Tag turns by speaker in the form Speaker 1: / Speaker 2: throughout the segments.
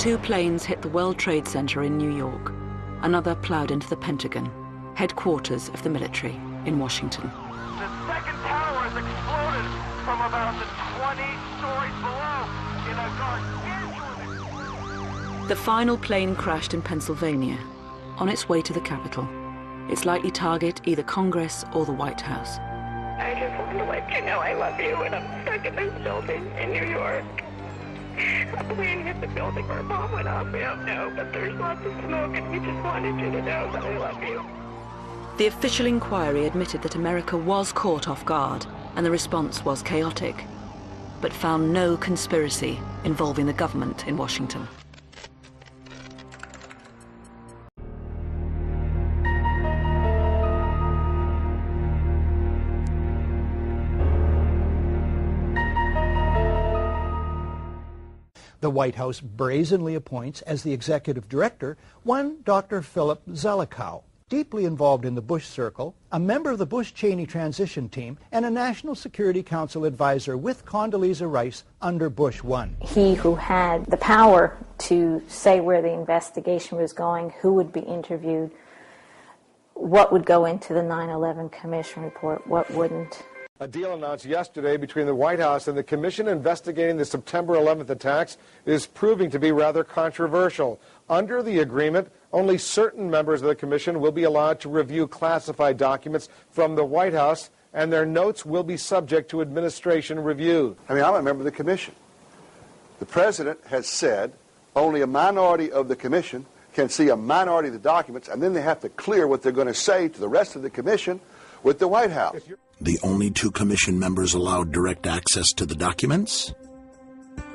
Speaker 1: 2 planes hit the World Trade Center in New York. Another plowed into the Pentagon, headquarters of the military in Washington.
Speaker 2: The second tower has exploded from about the 20 stories below in a gargantuan...
Speaker 1: The final plane crashed in Pennsylvania, on its way to the Capitol. Its likely target either Congress or the White House.
Speaker 3: I just wanted to let you know I love you, and I'm stuck in this building in New York. A plane hit the building where Mom went off. We don't know, but there's lots of smoke, and we just wanted you to know that I love you.
Speaker 1: The official inquiry admitted that America was caught off guard, and the response was chaotic, but found no conspiracy involving the government in Washington.
Speaker 4: The White House brazenly appoints as the executive director one Dr. Philip Zelikow, deeply involved in the Bush circle, a member of the Bush-Cheney transition team, and a National Security Council advisor with Condoleezza Rice under Bush 1.
Speaker 5: He who had the power to say where the investigation was going, who would be interviewed, what would go into the 9/11 Commission report, what wouldn't.
Speaker 6: A deal announced yesterday between the White House and the commission investigating the September 11th attacks is proving to be rather controversial. Under the agreement, only certain members of the commission will be allowed to review classified documents from the White House, and their notes will be subject to administration review.
Speaker 7: I mean, I'm a member of the commission. The president has said only a minority of the commission can see a minority of the documents, and then they have to clear what they're going to say to the rest of the commission with the White House.
Speaker 8: The only 2 commission members allowed direct access to the documents?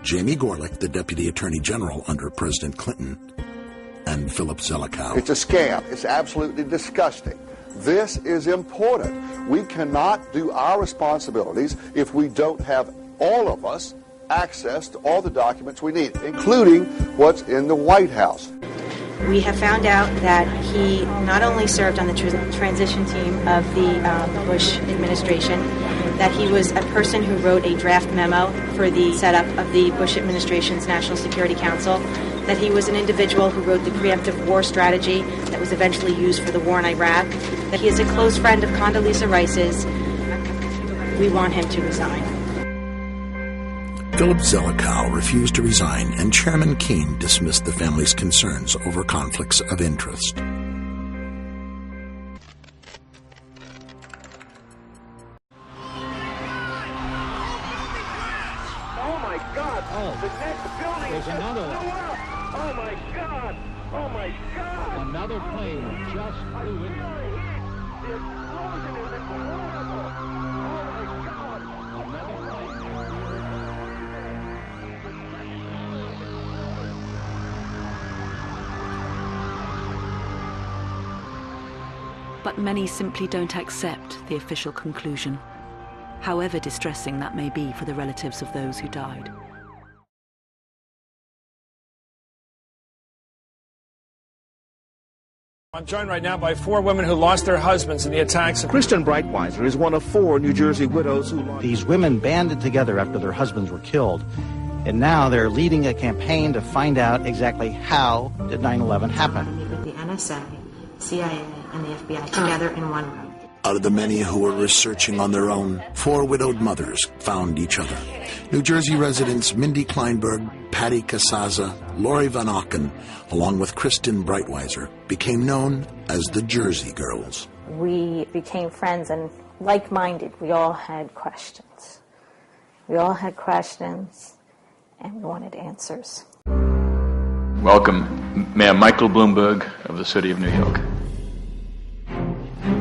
Speaker 8: Jamie Gorelick, the Deputy Attorney General under President Clinton, and Philip Zelikow.
Speaker 7: It's a scam. It's absolutely disgusting. This is important. We cannot do our responsibilities if we don't have all of us access to all the documents we need, including what's in the White House.
Speaker 9: We have found out that he not only served on the transition team of the Bush administration, that he was a person who wrote a draft memo for the setup of the Bush administration's National Security Council, that he was an individual who wrote the preemptive war strategy that was eventually used for the war in Iraq, that he is a close friend of Condoleezza Rice's. We want him to resign.
Speaker 8: Philip Zelikow refused to resign, and Chairman Keene dismissed the family's concerns over conflicts of interest.
Speaker 2: Oh my God!
Speaker 10: Oh,
Speaker 2: the next building
Speaker 10: there's another one.
Speaker 2: Oh my God! Oh my God!
Speaker 10: Another plane just flew in.
Speaker 2: The explosion is incredible! Oh my God!
Speaker 10: Another plane.
Speaker 1: But many simply don't accept the official conclusion, however distressing that may be for the relatives of those who died.
Speaker 6: I'm joined right now by 4 women who lost their husbands in the attacks.
Speaker 11: Kristen Breitweiser is one of 4 New Jersey widows who lost.
Speaker 12: These women banded together after their husbands were killed, and now they're leading a campaign to find out exactly how did 9/11 happen.
Speaker 9: With the NSA, CIA, and the FBI together in one room.
Speaker 8: Out of the many who were researching on their own, 4 widowed mothers found each other. New Jersey residents Mindy Kleinberg, Patty Casaza, Lori Van Auken, along with Kristen Breitweiser, became known as the Jersey Girls.
Speaker 5: We became friends and like-minded. We all had questions. And we wanted answers.
Speaker 13: Welcome, Mayor Michael Bloomberg of the City of New York.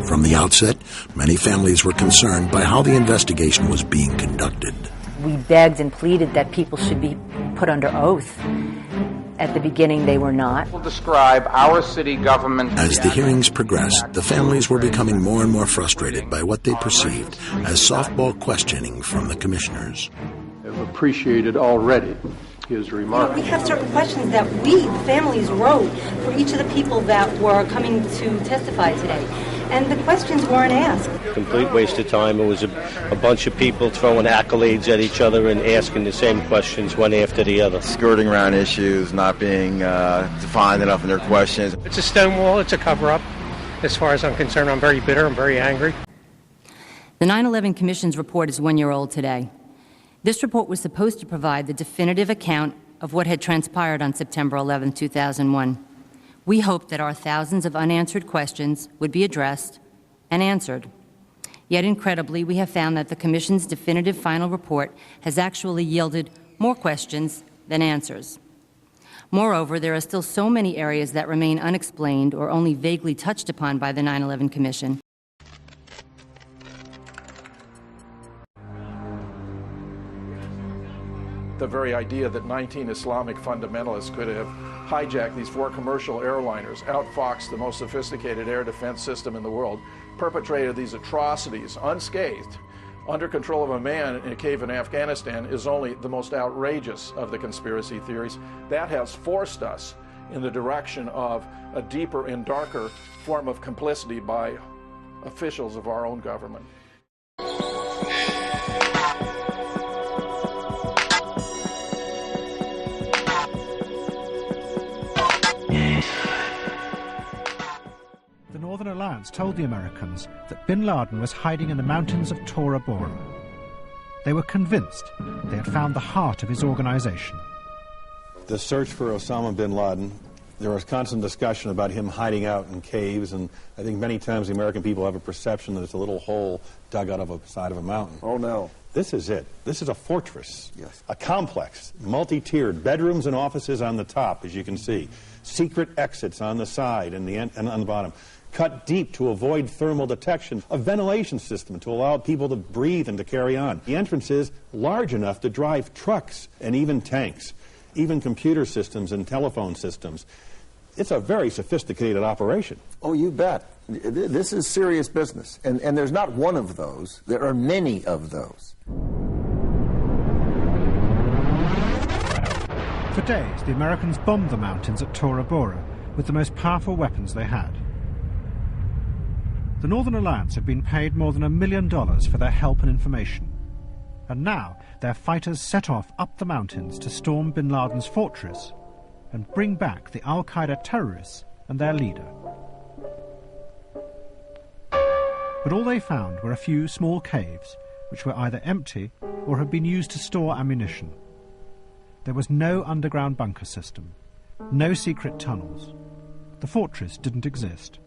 Speaker 8: From the outset, many families were concerned by how the investigation was being conducted.
Speaker 14: We begged and pleaded that people should be put under oath. At the beginning, they were not.
Speaker 15: We'll describe our city government.
Speaker 8: As the hearings progressed, the families were becoming more and more frustrated by what they perceived as softball questioning from the commissioners.
Speaker 16: I've appreciated already his remarks.
Speaker 9: We have certain questions that we, families, wrote for each of the people that were coming to testify today. and the questions weren't asked.
Speaker 17: Complete waste of time. It was a bunch of people throwing accolades at each other and asking the same questions one after the other.
Speaker 18: Skirting around issues, not being defined enough in their questions.
Speaker 19: It's a stonewall. It's a cover-up. As far as I'm concerned, I'm very bitter. I'm very angry.
Speaker 14: The 9/11 Commission's report is 1 year old today. This report was supposed to provide the definitive account of what had transpired on September 11, 2001. We hoped that our thousands of unanswered questions would be addressed and answered. Yet incredibly, we have found that the Commission's definitive final report has actually yielded more questions than answers. Moreover, there are still so many areas that remain unexplained or only vaguely touched upon by the 9/11 Commission.
Speaker 20: The very idea that 19 Islamic fundamentalists could have hijacked these 4 commercial airliners, outfoxed the most sophisticated air defense system in the world, perpetrated these atrocities unscathed, under control of a man in a cave in Afghanistan is only the most outrageous of the conspiracy theories. That has forced us in the direction of a deeper and darker form of complicity by officials of our own government.
Speaker 21: The Northern Alliance told the Americans that bin Laden was hiding in the mountains of Tora Bora. They were convinced they had found the heart of his organization.
Speaker 22: The search for Osama bin Laden, there was constant discussion about him hiding out in caves, and I think many times the American people have a perception that it's a little hole dug out of a side of a mountain.
Speaker 7: Oh, no.
Speaker 22: This is it. This is a fortress.
Speaker 7: Yes.
Speaker 22: A complex, multi-tiered, bedrooms and offices on the top, as you can see. Secret exits on the side and on the bottom. Cut deep to avoid thermal detection. A ventilation system to allow people to breathe and to carry on. The entrance is large enough to drive trucks and even tanks, even computer systems and telephone systems. It's a very sophisticated operation.
Speaker 7: Oh, you bet. This is serious business. And there's not one of those. There are many of those.
Speaker 21: For days, the Americans bombed the mountains at Tora Bora with the most powerful weapons they had. The Northern Alliance had been paid more than $1 million for their help and information. And now their fighters set off up the mountains to storm bin Laden's fortress and bring back the Al-Qaeda terrorists and their leader. But all they found were a few small caves, which were either empty or had been used to store ammunition. There was no underground bunker system, no secret tunnels. The fortress didn't exist.